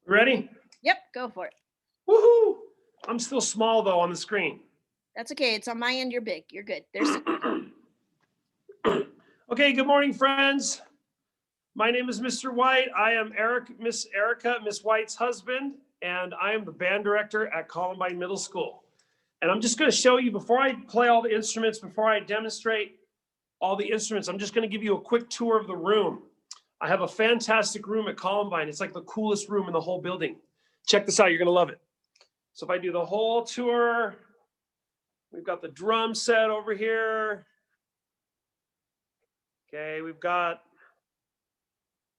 Ready? Yep, go for it. Woohoo! I'm still small though on the screen. That's okay. It's on my end. You're big. You're good. There's. Okay, good morning, friends. My name is Mr. White. I am Miss Erica, Miss White's husband, and I am the band director at Columbine Middle School. And I'm just going to show you, before I play all the instruments, before I demonstrate all the instruments, I'm just going to give you a quick tour of the room. I have a fantastic room at Columbine. It's like the coolest room in the whole building. Check this out. You're going to love it. So if I do the whole tour, we've got the drum set over here. Okay, we've got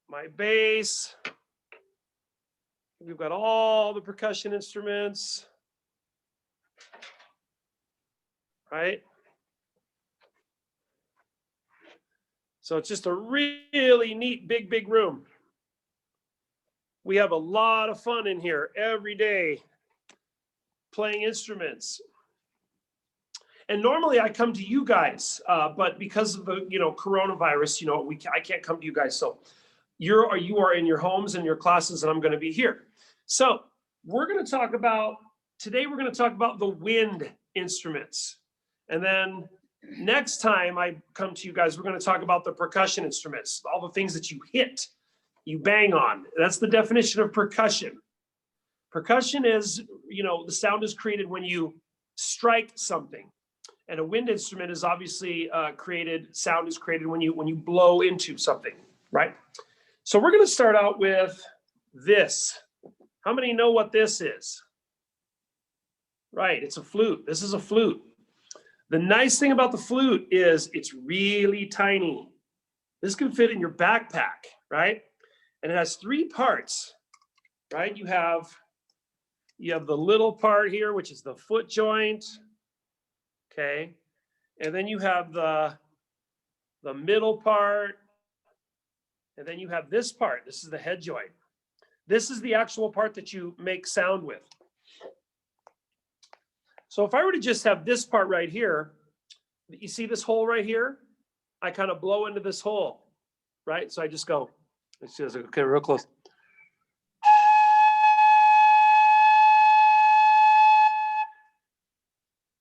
my bass. We've got all the percussion instruments, right? So it's just a really neat, big room. We have a lot of fun in here every day playing instruments. And normally I come to you guys, but because of the coronavirus, I can't come to you guys. So you are in your homes and your classes, and I'm going to be here. So today we're going to talk about the wind instruments. And then next time I come to you guys, we're going to talk about the percussion instruments, all the things that you hit, you bang on. That's the definition of percussion. Percussion is, the sound is created when you strike something. And a wind instrument is obviously sound is created when you blow into something, right? So we're going to start out with this. How many know what this is? Right, it's a flute. This is a flute. The nice thing about the flute is it's really tiny. This can fit in your backpack, right? And it has three parts, right? You have the little part here, which is the foot joint. Okay, and then you have the middle part, and then you have this part. This is the head joint. This is the actual part that you make sound with. So if I were to just have this part right here, you see this hole right here? I kind of blow into this hole, right? So I just go, okay, real close.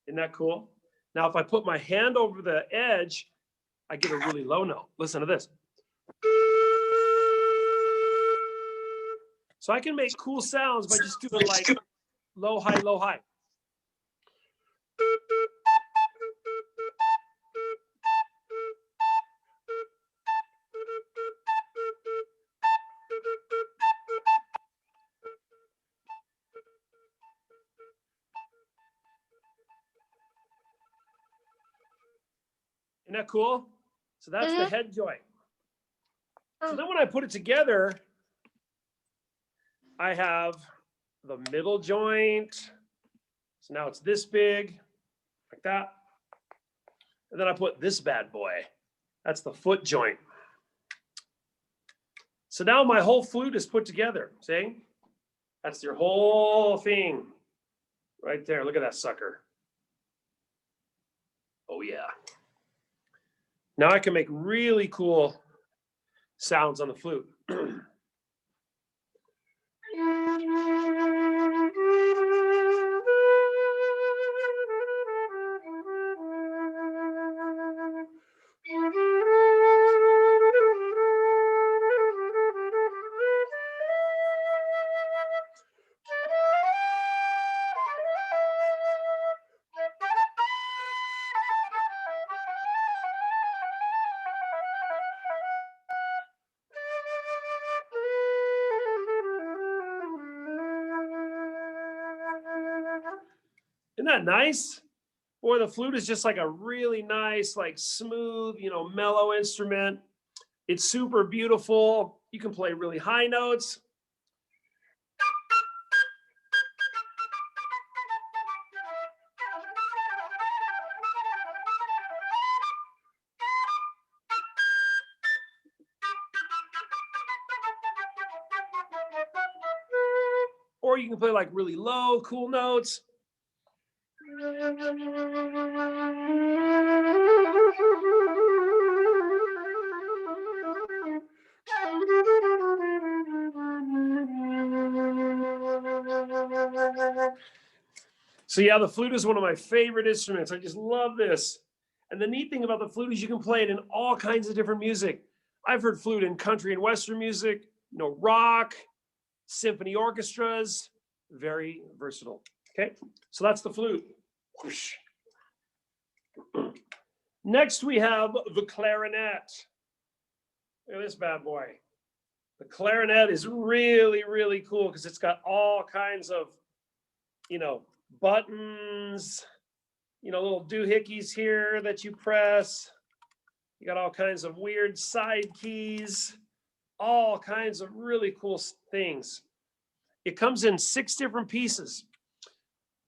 Isn't that cool? Now, if I put my hand over the edge, I get a really low note. Listen to this. So I can make cool sounds by just doing like low, high, low, high. Isn't that cool? So that's the head joint. So then when I put it together, I have the middle joint. So now it's this big, like that. And then I put this bad boy. That's the foot joint. So now my whole flute is put together. See? That's your whole thing right there. Look at that sucker. Oh, yeah. Now I can make really cool sounds on the flute. Isn't that nice? Boy, the flute is just like a really nice, like smooth, mellow instrument. It's super beautiful. You can play really high notes. Or you can play like really low, cool notes. So yeah, the flute is one of my favorite instruments. I just love this. And the neat thing about the flute is you can play it in all kinds of different music. I've heard flute in country and Western music, rock, symphony orchestras, very versatile. Okay, so that's the flute. Whoosh. Next, we have the clarinet. Look at this bad boy. The clarinet is really, really cool because it's got all kinds of, buttons, little doohickeys here that you press. You got all kinds of weird side keys, all kinds of really cool things. It comes in 6 different pieces.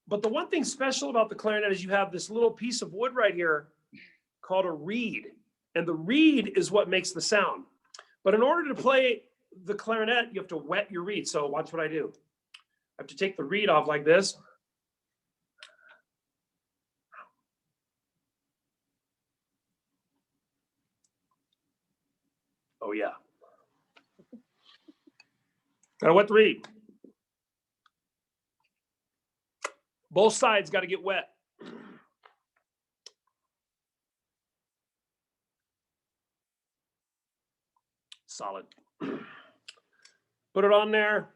But the one thing special about the clarinet is you have this little piece of wood right here called a reed. And the reed is what makes the sound. But in order to play the clarinet, you have to wet your reed. So watch what I do. I have to take the reed off like this. Oh yeah. Gotta wet the reed. Both sides got to get wet. Solid. Put it on there.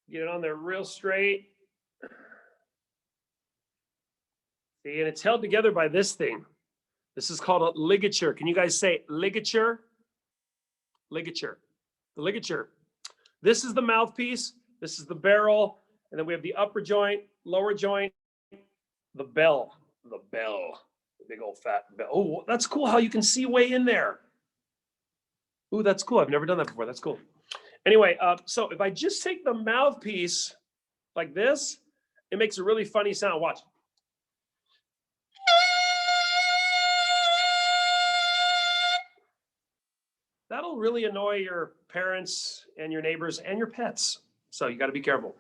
Get it on there real straight. See, and it's held together by this thing. This is called a ligature. Can you guys say ligature? Ligature. The ligature. This is the mouthpiece. This is the barrel. And then we have the upper joint, lower joint, the bell. The bell. The big old fat bell. Oh, that's cool how you can see way in there. Ooh, that's cool. I've never done that before. That's cool. Anyway, so if I just take the mouthpiece like this, it makes a really funny sound. Watch. That'll really annoy your parents and your neighbors and your pets. So you got to be careful.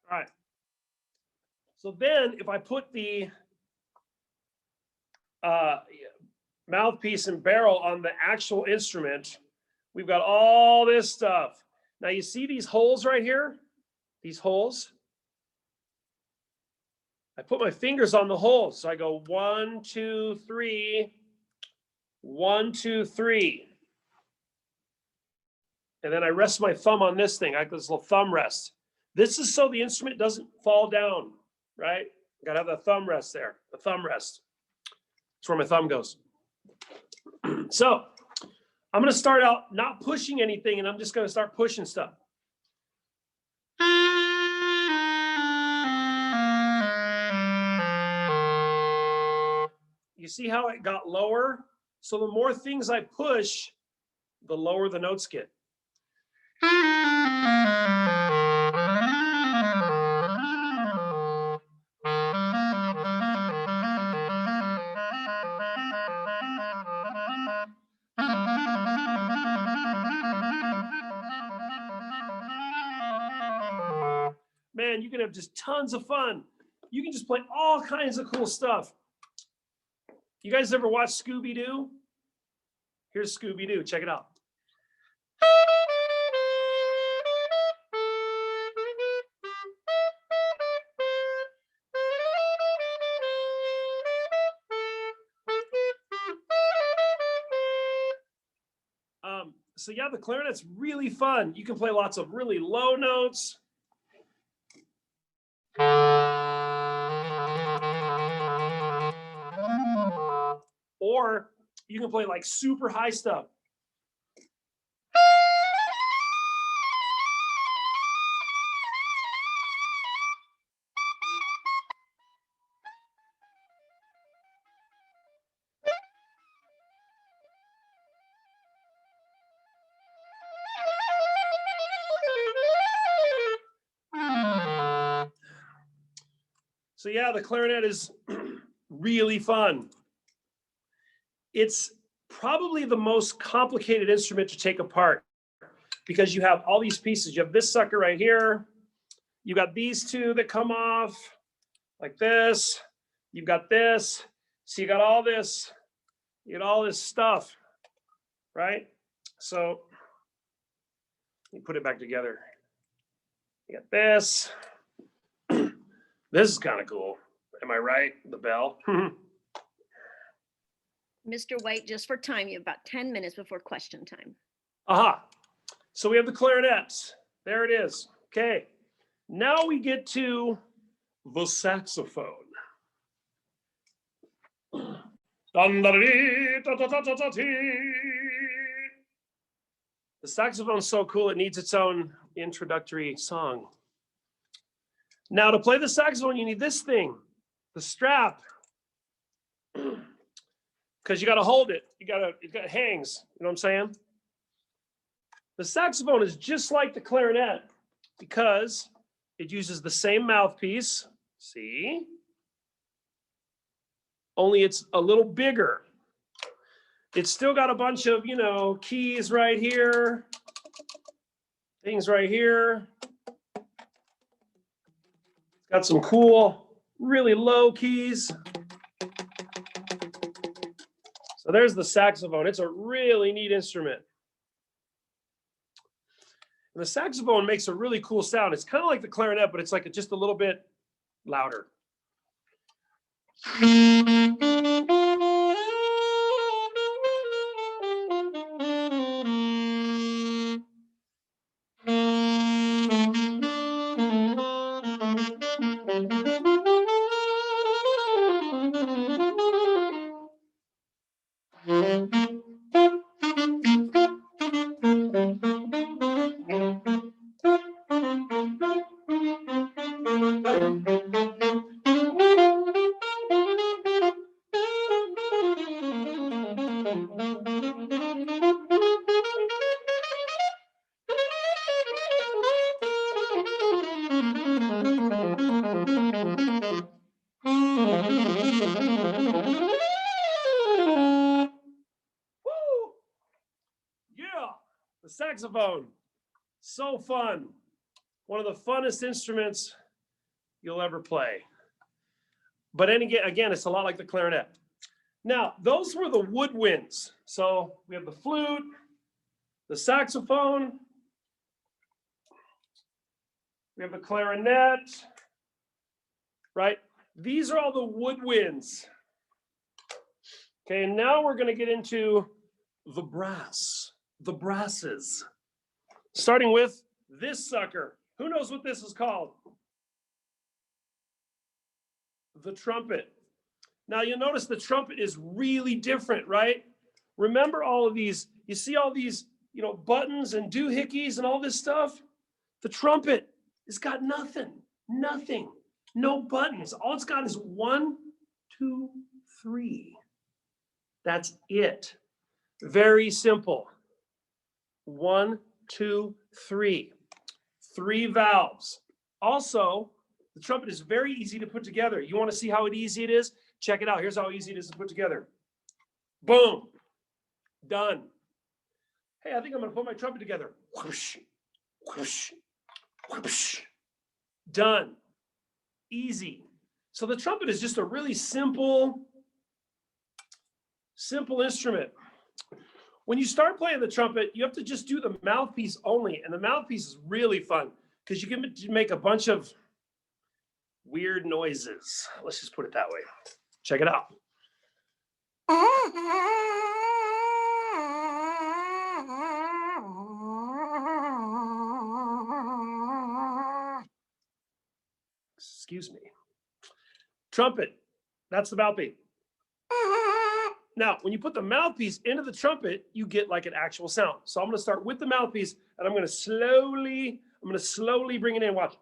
All right. So then if I put the mouthpiece and barrel on the actual instrument, we've got all this stuff. Now you see these holes right here? These holes? I put my fingers on the holes. So I go 1, 2, 3, 1, 2, 3. And then I rest my thumb on this thing. I have this little thumb rest. This is so the instrument doesn't fall down, right? Got to have the thumb rest there, the thumb rest. That's where my thumb goes. So I'm going to start out not pushing anything, and I'm just going to start pushing stuff. You see how it got lower? So the more things I push, the lower the notes get. Man, you can have just tons of fun. You can just play all kinds of cool stuff. You guys ever watch Scooby-Doo? Here's Scooby-Doo. Check it out. So yeah, the clarinet's really fun. You can play lots of really low notes. Or you can play like super high stuff. So yeah, the clarinet is really fun. It's probably the most complicated instrument to take apart because you have all these pieces. You have this sucker right here. You got these two that come off like this. You've got this. So you got all this, stuff. right? So let me put it back together. You got this. This is kind of cool. Am I right? The bell. Mr. White, just for time, you have about 10 minutes before question time. Aha. So we have the clarinets. There it is. Okay. Now we get to the saxophone. The saxophone is so cool, it needs its own introductory song. Now, to play the saxophone, you need this thing, the strap. Because you got to hold it. It hangs. You know what I'm saying? The saxophone is just like the clarinet because it uses the same mouthpiece. See? Only it's a little bigger. It's still got a bunch of, keys right here, things right here. It's got some cool, really low keys. So there's the saxophone. It's a really neat instrument. And the saxophone makes a really cool sound. It's kind of like the clarinet, but it's like just a little bit louder. The saxophone, so fun. One of the funnest instruments you'll ever play. But again, it's a lot like the clarinet. Now, those were the woodwinds. So we have the flute, the saxophone, we have the clarinet, right? These are all the woodwinds. Okay, and now we're going to get into the brass. The brasses, starting with this sucker. Who knows what this is called? The trumpet. Now you'll notice the trumpet is really different, right? Remember all of these, you see all these, buttons and doohickeys and all this stuff? The trumpet has got nothing, no buttons. All it's got is 1, 2, 3. That's it. Very simple. 1, 2, 3. 3 valves. Also, the trumpet is very easy to put together. You want to see how easy it is? Check it out. Here's how easy it is to put together. Boom. Done. Hey, I think I'm going to put my trumpet together. Whoosh, whoosh, whoosh. Done. Easy. So the trumpet is just a really simple instrument. When you start playing the trumpet, you have to just do the mouthpiece only. And the mouthpiece is really fun because you can make a bunch of weird noises. Let's just put it that way. Check it out. Excuse me. Trumpet. That's the mouthpiece. Now, when you put the mouthpiece into the trumpet, you get like an actual sound. So I'm going to start with the mouthpiece and I'm going to slowly bring it in. Watch.